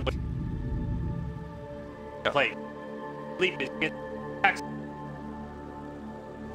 play.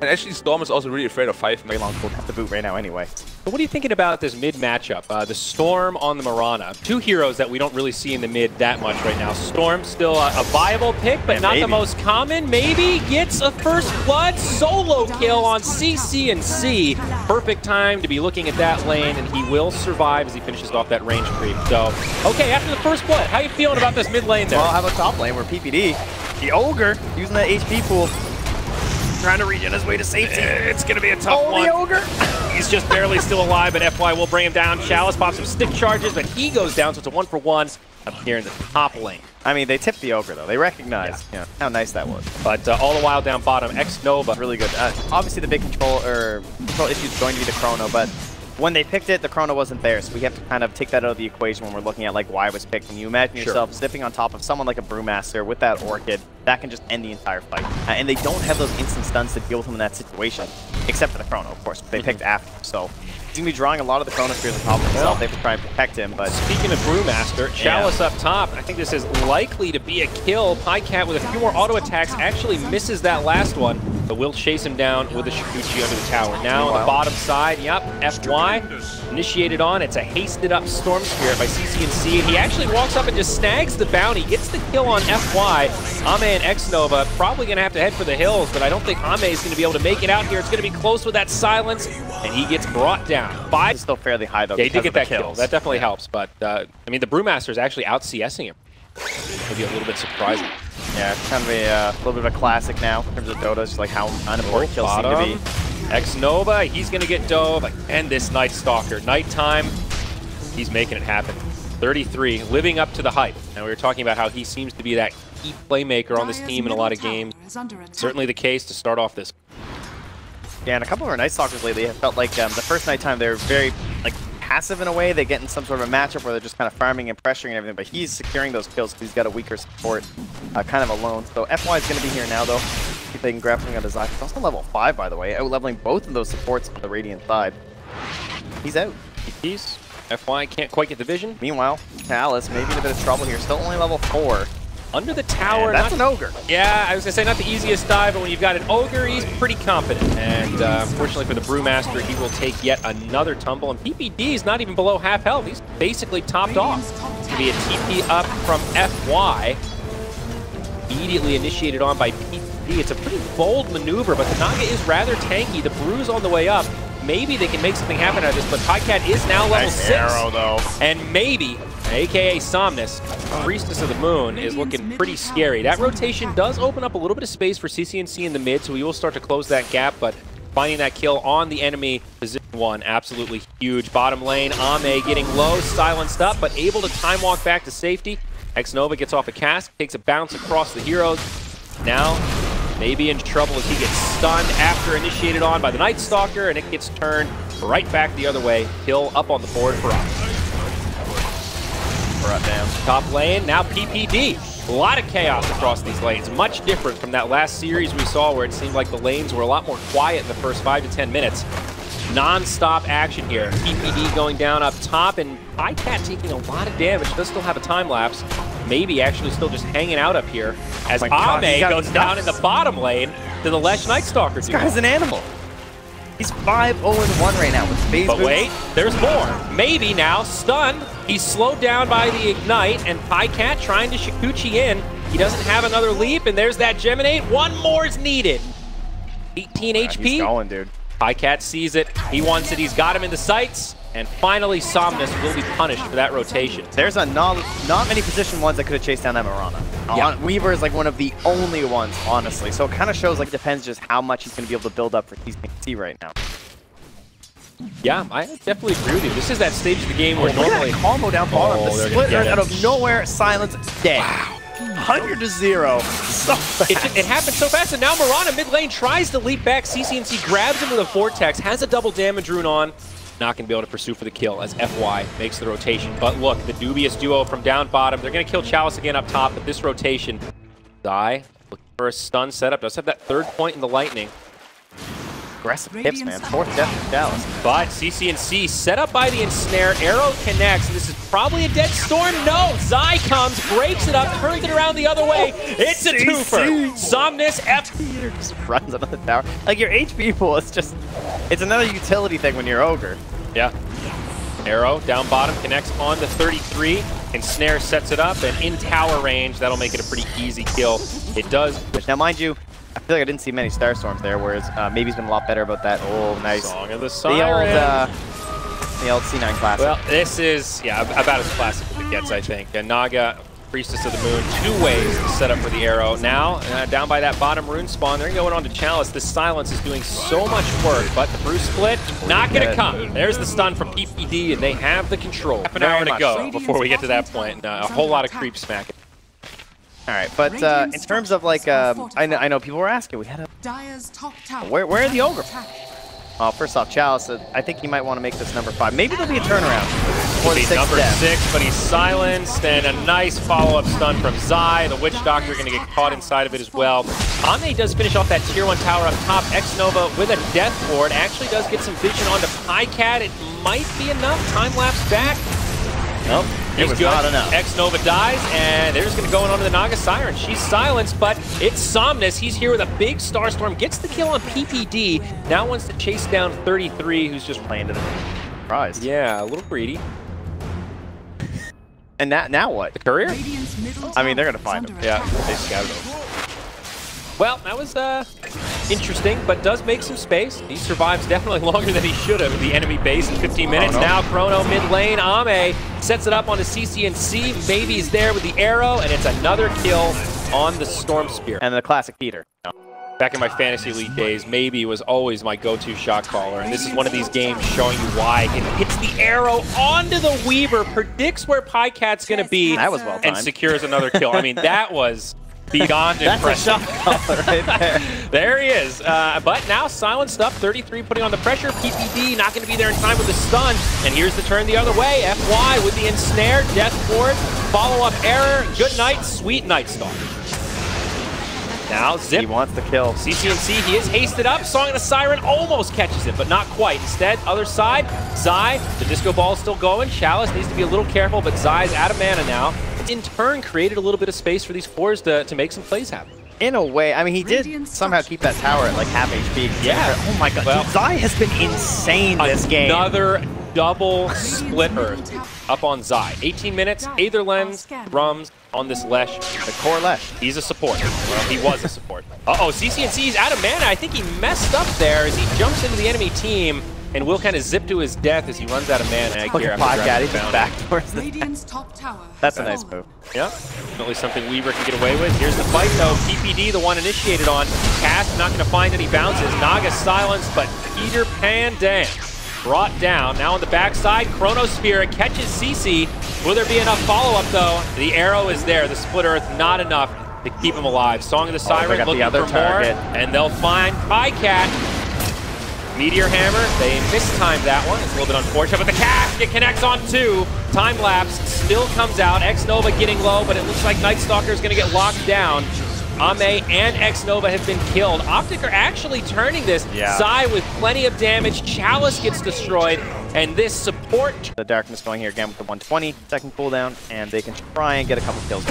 And actually, Storm is also really afraid of 5 Megalon Cold at the boot right now anyway. So what are you thinking about this mid matchup? The Storm on the Mirana. Two heroes that we don't really see in the mid that much right now. Storm still a viable pick, but not the most common. Maybe gets a first blood solo kill on CC&C. Perfect time to be looking at that lane, and he will survive as he finishes off that range creep. So, okay, after the first blood, how you feeling about this mid lane there? Well, how about top lane where PPD, the Ogre, using that HP pool, trying to regen his way to safety. It's going to be a tough one. The Ogre! He's just barely still alive, but FY will bring him down. Chalice pops some stick charges, but he goes down, so it's a 1-for-1 up here in the top lane. I mean, they tipped the Ogre, though. They recognized how nice that was. But all the while down bottom, X-Nova. Really good. Obviously, the big control issue is going to be the Chrono, but when they picked it, the Chrono wasn't there, so we have to kind of take that out of the equation when we're looking at like why it was picked. And you imagine yourself sniffing on top of someone like a Brewmaster with that Orchid, that can just end the entire fight. And they don't have those instant stuns to deal with him in that situation, except for the Chrono, of course, they picked after. So he's going to be drawing a lot of the Chrono Spears on top of himself. They have to try and protect him. But speaking of Brewmaster, Chalice up top, I think this is likely to be a kill. Pycat with a few more auto attacks actually misses that last one, but will chase him down with a Shikuchi under the tower. Now on the bottom side, FY initiated on. It's a hasted up Storm Spirit by CC&C, and he actually walks up and just snags the bounty, gets the kill on FY. Ame and X-Nova probably going to have to head for the hills, but I don't think Ame is going to be able to make it out here. It's going to be close with that silence, and he gets brought down. It's still fairly high, though. Yeah, he did get that kill. That definitely helps, but I mean, the Brewmaster is actually out CSing him. Maybe a little bit surprising. Yeah, it's kind of a little bit of a classic now in terms of Dota, just like how unimportant kills seem to be. X-Nova, he's going to get dove, and this Night Stalker. Nighttime, he's making it happen. 33, living up to the hype. And we were talking about how he seems to be that key playmaker on this team in a lot of games. Certainly the case to start off this. Yeah, and a couple of our Night Stalkers lately have felt like the first Nighttime they were very passive in a way. They get in some sort of a matchup where they're just kind of farming and pressuring and everything, but he's securing those kills because he's got a weaker support kind of alone. So FY is going to be here now, though. See if they can grab something on his eye. He's also level 5, by the way, out-leveling both of those supports on the Radiant side. He's out. He's FY can't quite get the vision. Meanwhile, Chalice maybe in a bit of trouble here. Still only level 4. Under the tower. That's an Ogre. Yeah, I was going to say not the easiest dive, but when you've got an Ogre, he's pretty confident. And unfortunately for the Brewmaster, he will take yet another tumble. And PPD is not even below half health. He's basically topped off. It's going to be a TP up from FY. Immediately initiated on by PPD. It's a pretty bold maneuver, but the Naga is rather tanky. The Brew's on the way up. Maybe they can make something happen out of this, but Pycat is now level 6. Arrow, though. And maybe, aka Somnus, Priestess of the Moon, is looking pretty scary. That rotation does open up a little bit of space for CC&C in the mid, so we will start to close that gap, but finding that kill on the enemy position 1, absolutely huge. Bottom lane, Ame getting low, silenced up, but able to time walk back to safety. X-Nova gets off a cask, takes a bounce across the heroes. Now, maybe in trouble as he gets stunned after initiated on by the Night Stalker, and it gets turned right back the other way. Kill up on the board for us. We're up down. Top lane, now PPD. A lot of chaos across these lanes. Much different from that last series we saw where it seemed like the lanes were a lot more quiet in the first 5 to 10 minutes. Non-stop action here. PPD going down up top, and Pycat taking a lot of damage. Does still have a time lapse. Maybe actually still just hanging out up here as Ame goes down in the bottom lane to the Lesh Night Stalker. This guy's an animal. He's 5-0-1 right now with phase boost. But wait, there's more. Maybe now, stunned. He's slowed down by the Ignite, and Pycat trying to Shikuchi in. He doesn't have another leap, and there's that Geminate. One more is needed. 18 HP. He's going, dude. Pycat sees it. He wants it. He's got him in the sights. And finally, Somnus will be punished for that rotation. There's a not many position ones that could have chased down that Mirana. Yeah. Weaver is like one of the only ones, honestly. So it kind of shows like it depends just how much he's going to be able to build up for TC right now. Yeah, I definitely agree with you. This is that stage of the game where normally combo down bottom, the split out of nowhere, silence, dead. Wow. 100 to 0. So it happened so fast, and now Mirana mid lane tries to leap back. CC&C grabs him with a Vortex, has a double damage rune on. Not going to be able to pursue for the kill as FY makes the rotation. But look, the dubious duo from down bottom. They're going to kill Chalice again up top, but this rotation. Die. Looking for a stun setup. Does have that third point in the lightning. Aggressive hits, man. 4th death for Dallas. But CC&C set up by the ensnare. Arrow connects. And this is probably a dead storm. No! Zai comes, breaks it up, turns it around the other way. It's a twofer. Somnus F. Just runs under the tower. Like, your HP pool is just... It's another utility thing when you're Ogre. Yeah. Arrow down bottom connects on the 33. Ensnare sets it up, and in tower range, that'll make it a pretty easy kill. It does. Now, mind you, I feel like I didn't see many Starstorms there, whereas maybe he's been a lot better about that. Oh, nice. Song of the Siren. The old C9 classic. Well, this is, yeah, about as classic as it gets, I think. And Naga, Priestess of the Moon, 2 ways to set up for the arrow. Now, down by that bottom rune spawn, they're going on to Chalice. This silence is doing so much work, but the Bruce split, not going to come. There's the stun from PPD, and they have the control. Half an hour to go before we get to that point. A whole lot of creep smacking. All right, but in terms of like, I know people were asking, we had a... Where are the Ogre? First off, Chalice, I think you might want to make this number 5. Maybe there'll be a turnaround for the 6th number death. 6, but he's silenced, and a nice follow-up stun from Zai. The Witch Doctor going to get caught inside of it as well. Ame does finish off that tier 1 tower up top. X-Nova with a Death Ward actually does get some vision onto PyCat. It might be enough. Time-lapse back. Nope. It was not enough. X-Nova dies, and they're just going to go on to the Naga Siren. She's silenced, but it's Somnus. He's here with a big Starstorm. Gets the kill on PPD. Now wants to chase down 33, who's just playing to the prize. Yeah, a little greedy. And now what? The courier? I mean, they're going to find him. Yeah, they scouted over. Well, that was interesting, but does make some space. He survives definitely longer than he should have with the enemy base in 15 minutes. Oh, no. Now Chrono mid lane. Ame sets it up onto CC&C. Maybe he's there with the arrow, and it's another kill on the Storm Spear. And the classic Peter. Back in my Fantasy League days, Maybe was always my go-to shot caller, and this is one of these games showing you why. It hits the arrow onto the Weaver, predicts where PyCat's going to be, that was well timed, and secures another kill. I mean, that was beyond impressive. That's a shot caller right there. There he is. But now silenced up. 33 putting on the pressure. PPD not going to be there in time with the stun. And here's the turn the other way. FY with the ensnare. Death Ward. Follow-up error. Good night. Sweet Night Star. Now Zip. He wants the kill. CC&C, he is hasted up. Song of the Siren almost catches it, but not quite. Instead, other side, Zai, the disco ball is still going. Chalice needs to be a little careful, but Zai's out of mana now. In turn, created a little bit of space for these fours to make some plays happen. In a way, I mean, he did somehow keep that tower at like half HP. Yeah. Oh my god, well, dude, Zai has been insane this game. Another double split earth up on Zai. 18 minutes, Aether Lens, Drums on this Lesh. The core Lesh. He's a support. Well, he was a support. Uh-oh, CC&C is out of mana. I think he messed up there as he jumps into the enemy team and will kind of zip to his death as he runs out of mana. Look at PyCat, he's just back towards the That's a nice move. Yeah, definitely something Weaver can get away with. Here's the fight though. PPD, the one initiated on. Cast not going to find any bounces. Naga silenced, but Peter Pan Dance brought down. Now on the backside, Chronosphere catches CC. Will there be enough follow-up though? The arrow is there. The split earth not enough to keep him alive. Song of the Siren looking for more, and they'll find PyCat. Meteor Hammer, they mistimed that one. It's a little bit unfortunate, but the cast, it connects on 2. Time lapse still comes out. X-Nova getting low, but it looks like Night Stalker is going to get locked down. Ame and X-Nova have been killed. OpTic are actually turning this. Yeah. Zai with plenty of damage. Chalice gets destroyed, and this support. The darkness going here again with the 120-second cooldown, and they can try and get a couple kills.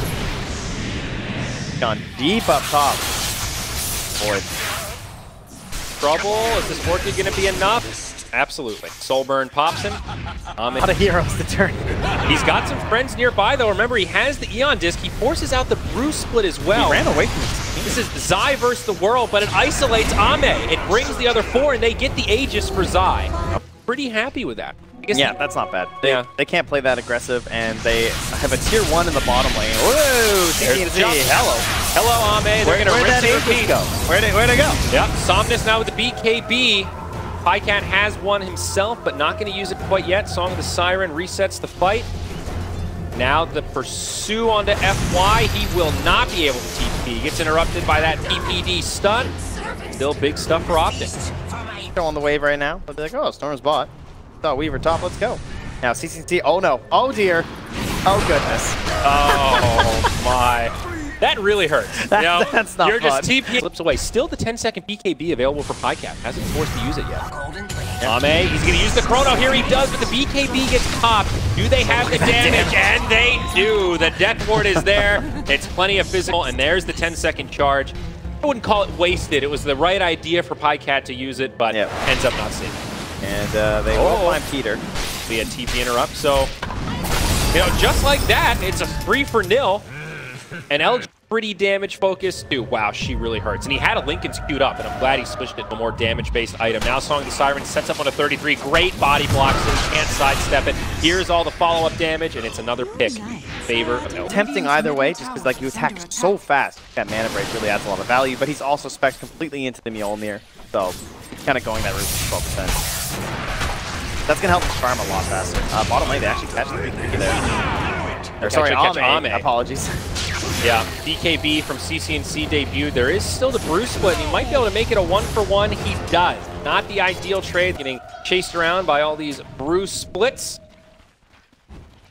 Gone deep up top. Boy. Trouble. Is this working going to be enough? Absolutely. Soulburn pops him. A lot of heroes to turn. He's got some friends nearby, though. Remember, he has the Eon Disc. He forces out the Bruce split as well. He ran away from his team. This is Zai versus the world, but it isolates Ame. It brings the other 4, and they get the Aegis for Zai. Pretty happy with that. Yeah, that's not bad. They can't play that aggressive, and they have a tier 1 in the bottom lane. Whoa! CC&C. Hello, Ame. They're going to rinse and repeat. Go? Where'd it go? Yep, Somnus now with the BKB. PyCat has one himself, but not going to use it quite yet. Song of the Siren resets the fight. Now the pursue onto FY. He will not be able to TP. He gets interrupted by that PPD stun. Still big stuff for OpTic. Still on the wave right now. They'll be like, oh, Storm's bot. Thought Weaver top, let's go. Now CC&C, oh no, oh dear. Oh goodness. Oh my. That really hurts. That's not You're fun. just TP slips away. Still the 10-second BKB available for PyCat. Hasn't been forced to use it yet. Ame, he's going to use the chrono. Here he does, but the BKB gets popped. Do they have the damage? And they do. The death ward is there. It's plenty of physical, and there's the 10-second charge. I wouldn't call it wasted. It was the right idea for PyCat to use it, but ends up not saving. And they will find Peter. We had TP interrupt, so just like that, it's a 3-for-0. And LG pretty damage focused too. Wow, she really hurts. And he had a Lincoln's queued up, and I'm glad he switched it to a more damage-based item. Now Song of the Siren sets up on a 33. Great body block, so he can't sidestep it. Here's all the follow-up damage, and it's another pick in favor of LG. Tempting either way, just because like you attack so fast. That mana break really adds a lot of value, but he's also spec'd completely into the Mjolnir. So he's kind of going that route for 12%. That's going to help him farm a lot faster. Bottom lane, they actually catch the 3-3 there. Or, sorry, Ame. Apologies. Yeah, BKB from CCNC debuted. There is still the Bruce split, and he might be able to make it a 1-for-1. He does. Not the ideal trade, getting chased around by all these Bruce splits.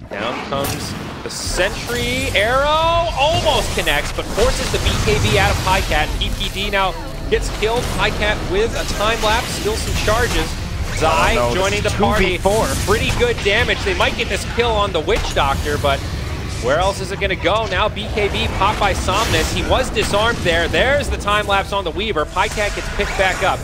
Down comes the Sentry. Arrow almost connects, but forces the BKB out of PyCat. PPD now gets killed. PyCat with a time lapse, still some charges. Zai joining the party. Pretty good damage. They might get this kill on the Witch Doctor, but where else is it going to go? Now BKB popped by Somnus. He was disarmed there. There's the time lapse on the Weaver. PyCat gets picked back up.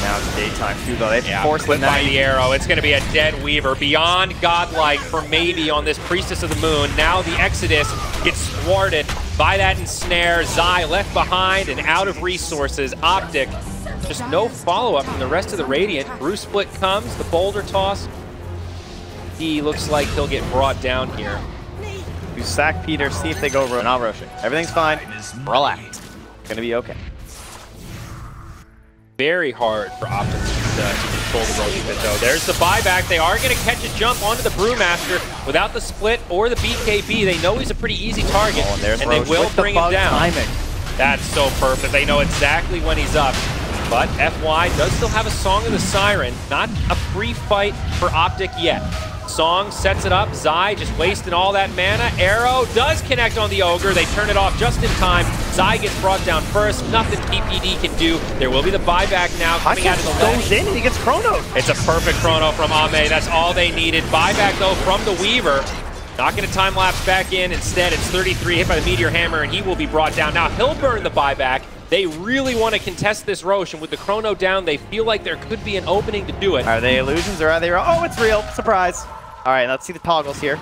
Now it's daytime too, though. They force clip by the arrow. It's going to be a dead Weaver. Beyond godlike for maybe on this Priestess of the Moon. Now the Exodus gets thwarted by that ensnare. Zai left behind and out of resources. OpTic, just no follow-up from the rest of the Radiant. Bruce split comes, the boulder toss. He looks like he'll get brought down here. You sack Peter, see if they go not rushing. Everything's fine. Relax. It's gonna be okay. Very hard for OpTic to control the Rosh bit, though. There's the buyback. They are going to catch a jump onto the Brewmaster without the split or the BKB. They know he's a pretty easy target, and they will bring him down. Timing. That's so perfect. They know exactly when he's up. But FY does still have a Song of the Siren. Not a free fight for OpTic yet. Song sets it up. Zai just wasting all that mana. Arrow does connect on the Ogre. They turn it off just in time. Zai gets brought down first. Nothing PPD can do. There will be the buyback now coming out of the left. Goes in and he gets chronoed. It's a perfect chrono from Ame. That's all they needed. Buyback though from the Weaver. Not going to time lapse back in. Instead, it's 33 hit by the Meteor Hammer, and he will be brought down. Now he'll burn the buyback. They really want to contest this Rosh, and with the chrono down, they feel like there could be an opening to do it. Are they illusions or are they real? Oh, it's real. Surprise. All right, let's see the toggles here.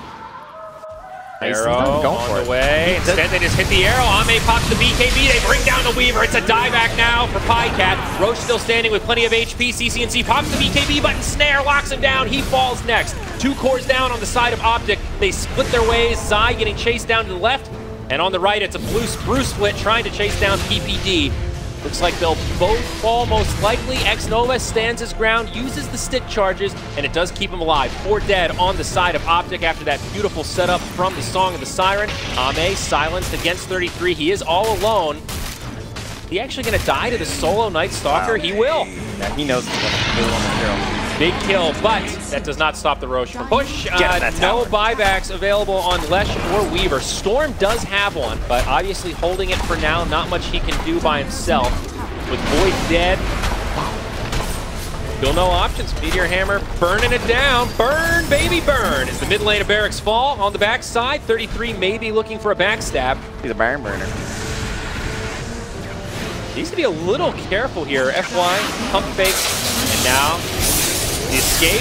Arrow on the way. Instead, they just hit the arrow. Ame pops the BKB. They bring down the Weaver. It's a dieback now for PyCat. Rosh still standing with plenty of HP. CCNC pops the BKB button. Snare locks him down. He falls next. 2 cores down on the side of OpTic. They split their ways. Zai getting chased down to the left. And on the right, it's a Bruce split trying to chase down PPD. Looks like they'll both fall most likely. X-Nova stands his ground, uses the stick charges, and it does keep him alive. 4 dead on the side of OpTic after that beautiful setup from the Song of the Siren. Ame silenced against 33. He is all alone. Is he actually going to die to the solo Night Stalker? Wow. He will. Yeah, he knows he's going to kill on the hero. Big kill, but that does not stop the Rosh from push. No buybacks available on Lesh or Weaver. Storm does have one, but obviously holding it for now. Not much he can do by himself. With Void dead, still no options. Meteor Hammer burning it down. Burn, baby, burn. As the mid lane of Barracks fall on the backside. 33 maybe looking for a backstab. He's a barn burner. Needs to be a little careful here. FY, pump fakes, and now the escape.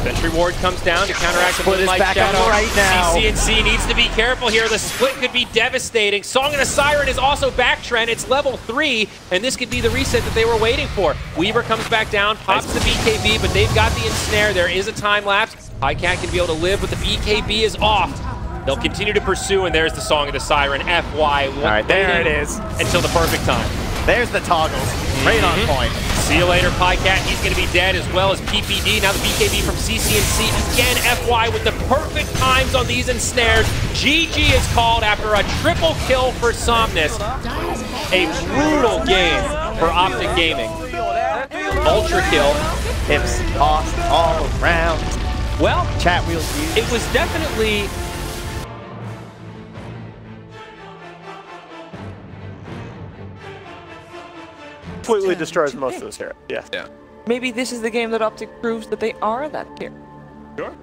Sentry Ward comes down to counteract the Moonlight Shadow. Right now. CCNC needs to be careful here. The split could be devastating. Song of the Siren is also back trend. It's level 3, and this could be the reset that they were waiting for. Weaver comes back down, pops the BKB, but they've got the ensnare. There is a time lapse. PyCat can be able to live, but the BKB is off. They'll continue to pursue, and there's the Song of the Siren. FY. All right, there it is. Until the perfect time. There's the toggles. Right on point. See you later, PyCat. He's going to be dead as well as PPD. Now the BKB from CCNC. Again, FY with the perfect times on these ensnares. GG is called after a triple kill for Somnus. A brutal game for OpTic Gaming. Ultra kill. Hips tossed all around. Well, chat wheels used. It was definitely completely destroys most of those heroes. Yes. Yeah. Maybe this is the game that OpTic proves that they are that tier. Sure.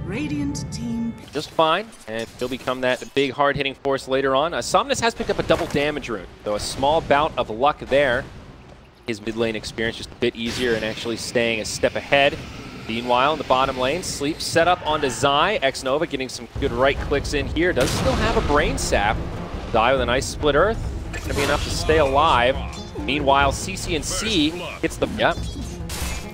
Radiant team. Just fine, and he'll become that big hard-hitting force later on. Somnus has picked up a double damage rune, though a small bout of luck there. His mid lane experience just a bit easier and actually staying a step ahead. Meanwhile, in the bottom lane, Sleep set up onto Zai. X-Nova getting some good right clicks in here. Does still have a brain sap. Zai with a nice split earth. Gonna be enough to stay alive. Meanwhile, CC&C hits the... Yep.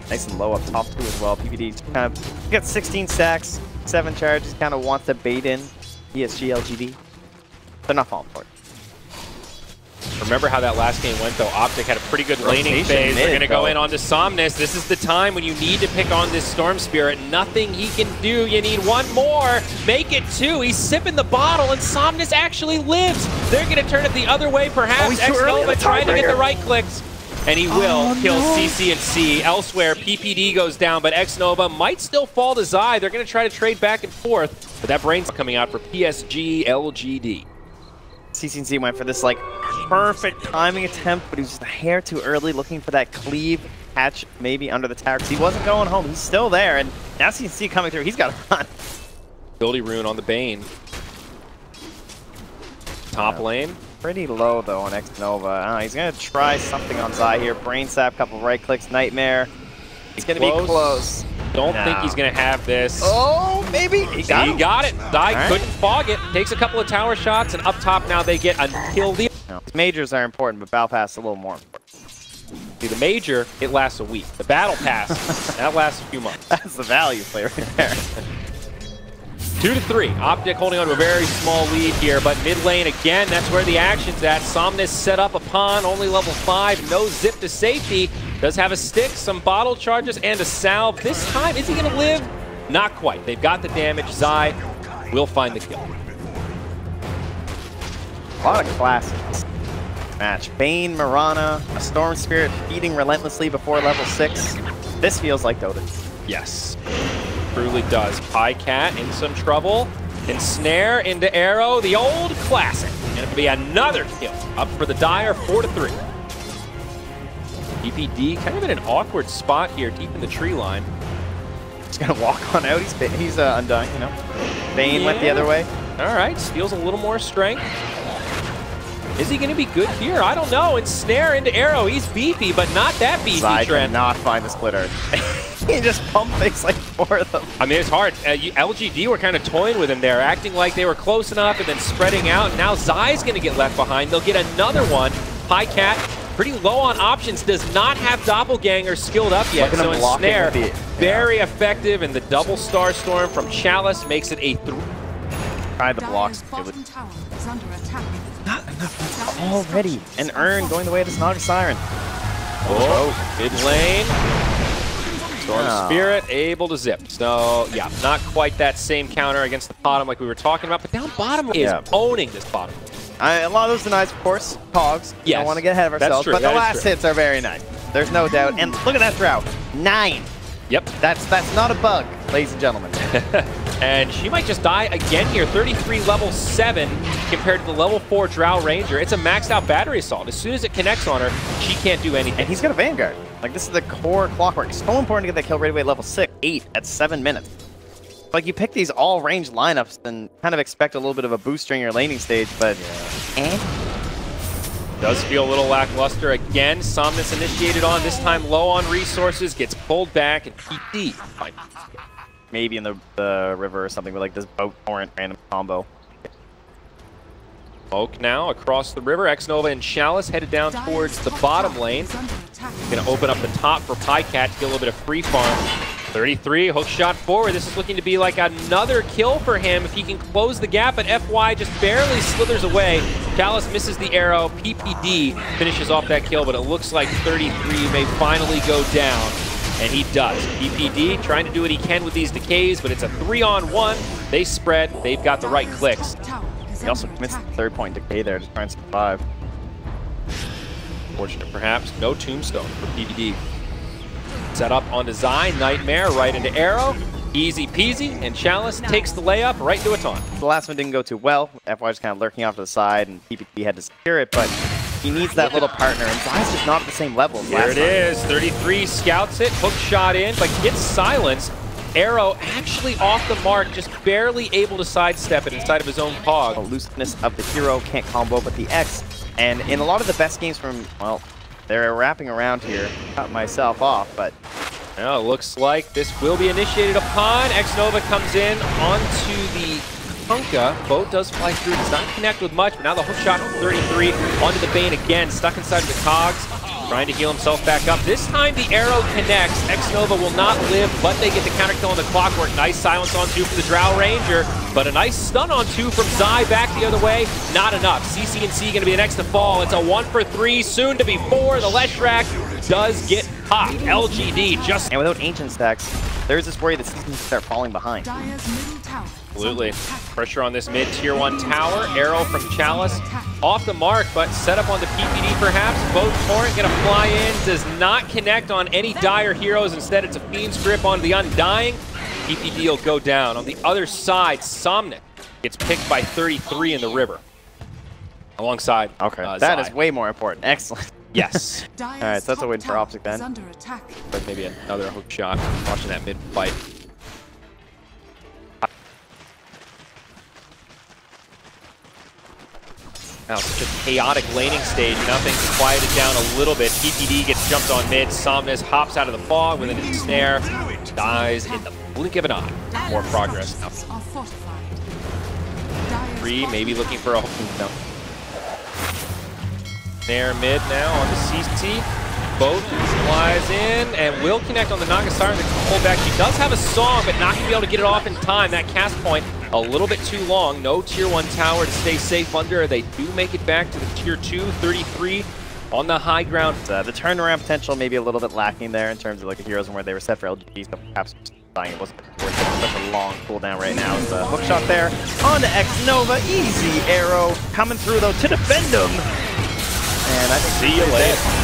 Nice and low up top too as well. PPD kind of got 16 stacks, 7 charges, kind of wants to bait in PSg.LGD. They're not falling for it. Remember how that last game went, though. OpTic had a pretty good laning phase. They're going to go in onto Somnus. This is the time when you need to pick on this Storm Spirit. Nothing he can do. You need one more. Make it 2. He's sipping the bottle, and Somnus actually lives. They're going to turn it the other way, perhaps. X-Nova trying to get the right clicks. And he will kill CC&C. Elsewhere, PPD goes down, but X-Nova might still fall to Zai. They're going to try to trade back and forth, but that brain's coming out for PSg.LGD. CC&C went for this like perfect timing attempt, but he was just a hair too early, looking for that cleave hatch maybe under the tower, because he wasn't going home. He's still there, and now CC&C coming through. He's got to run. Ability rune on the Bane. Top lane. Pretty low though on X-Nova. He's gonna try something on Zai here. Brain sap, couple right clicks, Nightmare. He's gonna be close. Don't think he's gonna have this. Oh, maybe he got it. Zai couldn't fog it. Takes a couple of tower shots, and up top now they get until the. No, majors are important, but Battle Pass is a little more important. See, the major, it lasts a week. The Battle Pass, that lasts a few months. That's the value play right there. 2-3. OpTic holding on to a very small lead here, but mid lane again, that's where the action's at. Somnus set up upon only level 5, no zip to safety. Does have a stick, some bottle charges, and a salve. This time, is he going to live? Not quite. They've got the damage. Zai will find the kill. A lot of classics. Match. Bane, Mirana, a Storm Spirit feeding relentlessly before level 6. This feels like Dota. Yes. Truly does. Pycat in some trouble. Ensnare into Arrow, the old classic. And it'll be another kill. Up for the Dire, 4-3. PPD kind of in an awkward spot here, deep in the tree line. He's gonna walk on out. He's undying, you know. Bane went the other way. All right, steals a little more strength. Is he going to be good here? I don't know. Ensnare into Arrow. He's beefy, but not that beefy, Zai Trent. cannot find the splitter. He just pump fakes like 4 of them. I mean, it's hard. LGD were kind of toying with him there, acting like they were close enough and then spreading out. And now Zai's going to get left behind. They'll get another one. Pycat, pretty low on options, does not have Doppelganger skilled up yet. So Ensnare, very effective, and the double Star Storm from Chalice makes it a 3. Try the blocks. Not enough already. And Urn going the way of the Snogger Siren. Oh, mid lane. Storm Spirit able to zip. So, yeah, not quite that same counter against the bottom like we were talking about, but down bottom is owning this bottom. A lot of those are nice, of course. Cogs. Yes. Don't want to get ahead of ourselves, true. but the last hits are very nice. There's no doubt. And look at that drought. 9. Yep. That's not a bug, ladies and gentlemen. And she might just die again here. 33 level 7 compared to the level 4 Drow Ranger. It's a maxed out battery assault. As soon as it connects on her, she can't do anything. And he's got a Vanguard. Like, this is the core clockwork. It's so important to get that kill right away at level 6, 8 at 7 minutes. Like, you pick these all-range lineups and kind of expect a little bit of a boost during your laning stage, but... Does feel a little lackluster again. Somnus initiated on, this time low on resources, gets pulled back, and PD. Maybe in the river or something with like this boat torrent random combo. Smoke now across the river. X-Nova and Chalice headed down towards the bottom lane. Gonna open up the top for Pycat to get a little bit of free farm. 33, hook shot forward. This is looking to be like another kill for him if he can close the gap, but FY just barely slithers away. Chalice misses the arrow. PPD finishes off that kill, but it looks like 33 may finally go down, and he does. PPD trying to do what he can with these decays, but it's a 3-on-1. They spread. They've got the right clicks. He also commits the 3rd-point decay there to try and survive. Fortunate, perhaps. No tombstone for PPD. Set up onto Zai, Nightmare right into Arrow. Easy peasy, and Chalice takes the layup right into a taunt. The last one didn't go too well. FY was kind of lurking off to the side, and PPD had to secure it, but he needs that little partner, and Zai's just not at the same level as Here last it time. is. 33 scouts it, hook shot in, but gets silenced. Arrow actually off the mark, just barely able to sidestep it inside of his own pog. The looseness of the hero can't combo with the X. And in a lot of the best games from, well, they're wrapping around here. Cut myself off, but Now it looks like this will be initiated upon. X-Nova comes in onto the Punka. Boat does fly through, does not connect with much, but now the hook shot from 33 onto the Bane again, stuck inside of the cogs. Trying to heal himself back up. This time the arrow connects. X-Nova will not live, but they get the counter kill on the Clockwork. Nice silence on 2 for the Drow Ranger, but a nice stun on 2 from Zai back the other way. Not enough. CC&C going to be the next to fall. It's a 1 for 3, soon to be 4. The Leshrac does get popped. LGD just... And without Ancient stacks, there's this worry that CC can start falling behind. Absolutely. Pressure on this mid tier 1 tower. Arrow from Chalice off the mark, but set up on the PPD perhaps. Both Torrent gonna fly in. Does not connect on any dire heroes. Instead, it's a Fiend's Grip on the Undying. PPD will go down. On the other side, Somnic gets picked by 33 in the river. Alongside That Zai. is way more important. Excellent. Yes. Alright, so that's a win for OpTic then. But maybe another hook shot. Watching that mid fight. Now, such a chaotic laning stage. Now things quieted down a little bit. PPD gets jumped on mid. Somnus hops out of the fog with an ensnare. Dies in the blink of an eye. More progress now. 3, maybe looking for a hook. No. Snare mid now on the CC. Boat flies in and will connect on the Nagasara. That's pulled back. She does have a song, but not going to be able to get it off in time. That cast point a little bit too long. No tier 1 tower to stay safe under. They do make it back to the tier 2, 33 on the high ground. The turnaround potential maybe a little bit lacking there in terms of like the heroes and where they were set for LGD, so perhaps it wasn't worth such a long cooldown right now. It's a hook shot there on the X-Nova. Easy arrow coming through though to defend him. And I think see you later.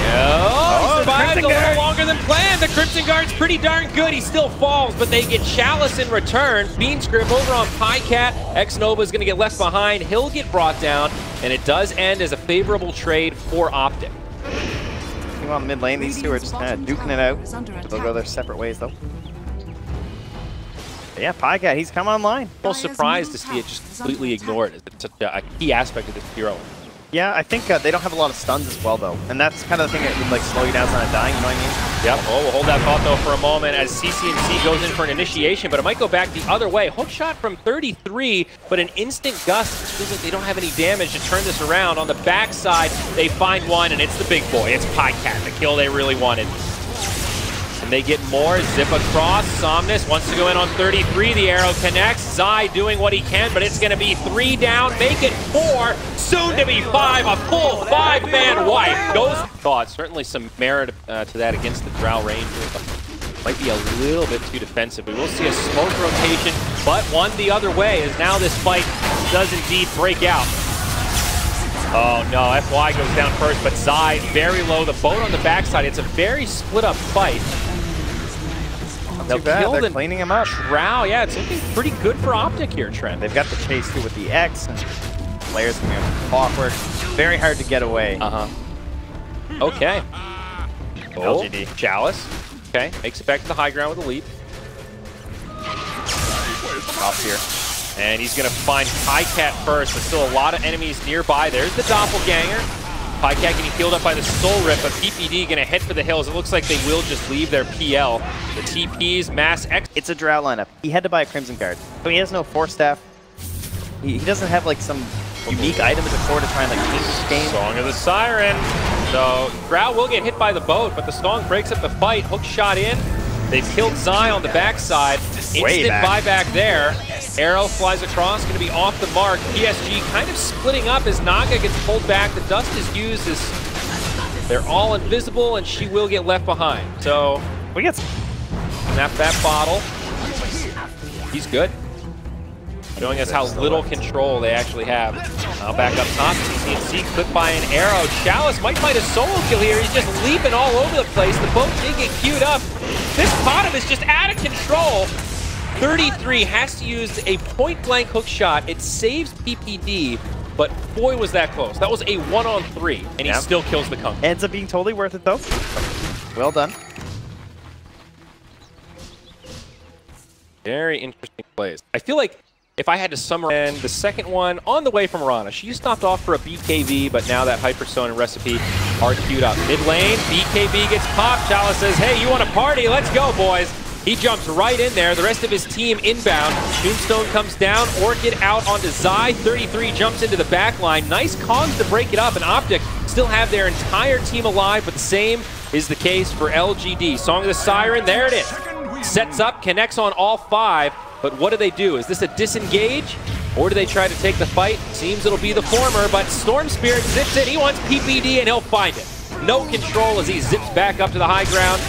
Oh, survived a little longer than planned. The Crimson Guard's pretty darn good. He still falls, but they get Chalice in return. Fiend's Grip over on Pycat. X-Nova is going to get left behind. He'll get brought down, and it does end as a favorable trade for OpTic. On mid lane, these two are just kind of duking it out. They'll go their separate ways, though. But yeah, Pycat, he's come online. I'm surprised to see it just completely ignored. It's such a key aspect of this hero. Yeah, I think they don't have a lot of stuns as well, though. And that's kind of the thing that would like slow you down on a dying, you know what I mean? Yep. Oh, we'll hold that thought, though, for a moment as CC&C goes in for an initiation, but it might go back the other way. Hook shot from 33, but an instant gust. It feels like they don't have any damage to turn this around. On the backside, they find one, and it's the big boy. It's Pycat, the kill they really wanted. And they get more. Zip across. Somnus wants to go in on 33. The arrow connects. Zai doing what he can, but it's going to be 3 down. Make it 4. Soon to be 5. A full 5-man wipe. Goes. Thought certainly some merit to that against the Drow Ranger, but might be a little bit too defensive. We will see a smoke rotation, but one the other way as now this fight does indeed break out. Oh no, FY goes down first, but Zai very low. The boat on the backside. It's a very split up fight. They'll they're cleaning him up. Drow, yeah, it's looking pretty good for OpTic here, Trent. They've got the chase too with the X, and players can go awkward. Very hard to get away. Okay. Oh, LGD. Chalice. Okay, makes it back to the high ground with a leap. Off here. And he's going to find Pycat first, but still a lot of enemies nearby. There's the Doppelganger. Pycat getting healed up by the Soul Rip, but PPD going to head for the hills. It looks like they will just leave their PL. The TPs, Mass X. It's a Drow lineup. He had to buy a Crimson Guard, so he has no Force Staff. He doesn't have like some unique item as a core to try and like change this game. Song of the Siren. So Drow will get hit by the boat, but the song breaks up the fight. Hook shot in. They've killed Zai on the backside. Instant buyback there. Arrow flies across, going to be off the mark. PSG kind of splitting up as Naga gets pulled back. The dust is used as they're all invisible, and she will get left behind. So we get snap that bottle. He's good. Showing us how little control they actually have. Now back up top, CC clipped by an arrow. Chalice might find a solo kill here. He's just leaping all over the place. The boat did get queued up. This bottom is just out of control. 33 has to use a point-blank hook shot. It saves PPD, but boy was that close. That was a 1-on-3, and he still kills the Kung. Ends up being totally worth it, though. Well done. Very interesting plays. I feel like if I had to summarize the second one on the way from Rana, she stopped off for a BKB, but now that Hyperstone and Recipe are queued up. Mid lane, BKB gets popped. Chalice says, hey, you want to party? Let's go, boys. He jumps right in there. The rest of his team inbound. Tombstone comes down. Orchid out onto Zai. 33 jumps into the back line. Nice cogs to break it up, and OpTic still have their entire team alive, but the same is the case for LGD. Song of the Siren, there it is. Sets up, connects on all 5. But what do? Is this a disengage, or do they try to take the fight? Seems it'll be the former, but Storm Spirit zips it. He wants PPD, and he'll find it. No control as he zips back up to the high ground.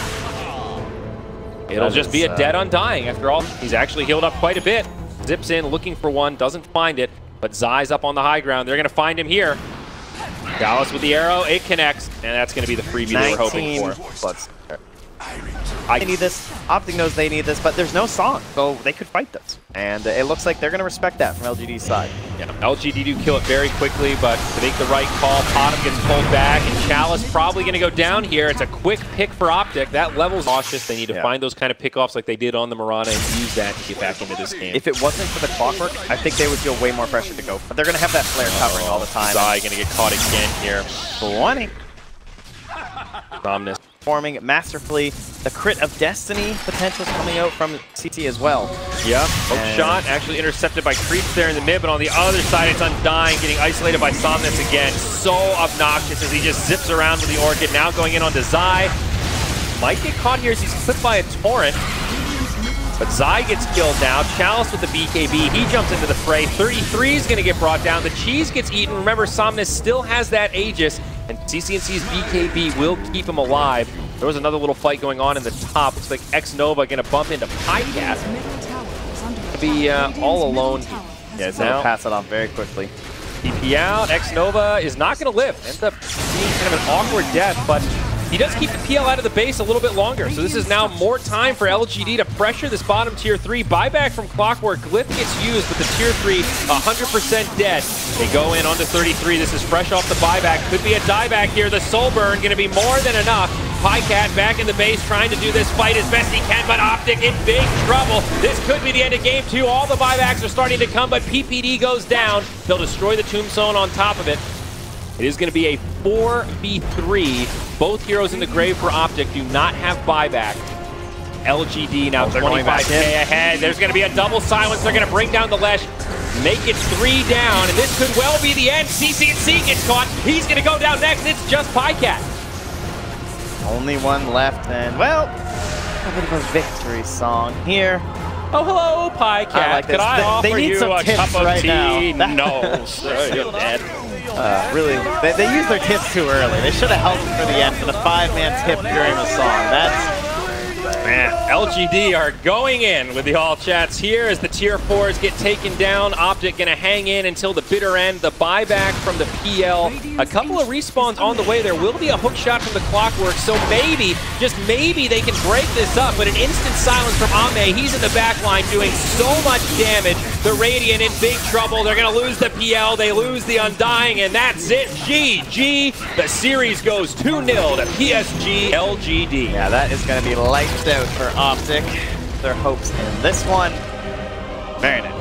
It'll just be a dead undying. After all, he's actually healed up quite a bit. Zips in, looking for one, doesn't find it, but Zai's up on the high ground. They're going to find him here. Dallas with the arrow, it connects, and that's going to be the freebie they were hoping for. I need this. OpTic knows they need this, but there's no song, so they could fight this. And it looks like they're going to respect that from LGD's side. Yeah, LGD do kill it very quickly, but to make the right call, Potom gets pulled back, and Chalice probably going to go down here. It's a quick pick for OpTic. That level's cautious. They need to find those kind of pickoffs like they did on the Mirana and use that to get back into this game. If it wasn't for the clockwork, I think they would feel way more pressure to go. But they're going to have that flare covering all the time. Zai going to get caught again here. 20. Somnus. Performing masterfully. The crit of destiny potentials coming out from CT as well. Yep. Hook shot actually intercepted by creeps there in the mid, but on the other side it's Undying, getting isolated by Somnus again. So obnoxious as he just zips around with the Orchid. Now going in onto Zai. Might get caught here as he's clipped by a Torrent. But Zai gets killed now. Chalice with the BKB. He jumps into the fray. 33 is going to get brought down. The cheese gets eaten. Remember, Somnus still has that Aegis, and CCNC's BKB will keep him alive. There was another little fight going on in the top. Looks like X-Nova going to bump into Pycat. To be all alone. Yeah, so now pass it off very quickly. TP out. X-Nova is not going to live. Ends up being kind of an awkward death, but he does keep the PL out of the base a little bit longer, so this is now more time for LGD to pressure this bottom tier 3. Buyback from Clockwork. Glyph gets used, but the tier 3 100% dead. They go in onto 33. This is fresh off the buyback. Could be a dieback here. The soul burn going to be more than enough. Pycat back in the base trying to do this fight as best he can, but OpTic in big trouble. This could be the end of game 2. All the buybacks are starting to come, but PPD goes down. They'll destroy the Tombstone on top of it. It is going to be a 4v3. Both heroes in the grave for OpTic do not have buyback. LGD now 25k ahead. There's going to be a double silence. They're going to bring down the Lesh, make it 3 down, and this could well be the end. CCNC gets caught. He's going to go down next. It's just Pycat. Only one left, and well, a bit of a victory song here. Oh, hello, Pycat. Like Could I offer need you some a tips cup of right tea? now. No, sir, you're dead. Really, they used their tips too early. They should have held them for the end, for the 5-man tip during the song. That's... Man, LGD are going in with the all chats here as the tier 4s get taken down. OpTic going to hang in until the bitter end. The buyback from the PL. A couple of respawns on the way. There will be a hook shot from the Clockwork, so maybe, just maybe, they can break this up. But an instant silence from Ame. He's in the back line doing so much damage. The Radiant in big trouble. They're going to lose the PL. They lose the Undying, and that's it. GG. The series goes 2-0 to PSG.LGD. Yeah, that is going to be lights out for OpTic. Their hopes in this one. Very nice.